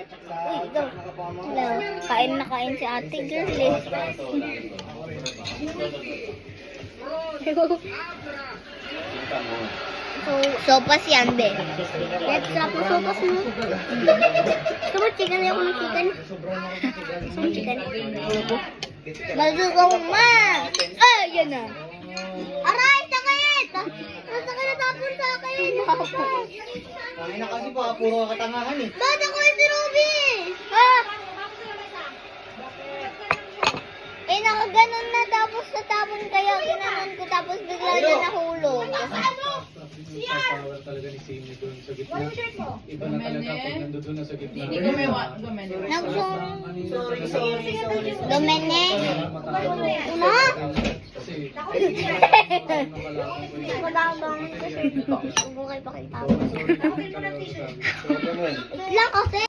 Uy, ito. Wala. Kain na kain si ate girl eh. Sopas yan, be. Let's sarap ng sopas mo. Gusto mo chicken? Ayaw ko ng chicken. Gusto mo chicken? Malugong ma! Ay, yan na. Aray, sakit! Masakit na tapon sa akin. Kaya na kasi pa, puro katangahan eh. Ba't ako si Ruby? Ha? Eh, nakaganon na tapos natapon kaya ginanon ko tapos bigla na nahulog. Power talaga ni Simi doon sa gitna. Iba na talaga pag nandoon na sa gitna. Sorry. Domene? Una? Kasi Wala bang kasi. Huwag mo kayo pakita. Lang kasi.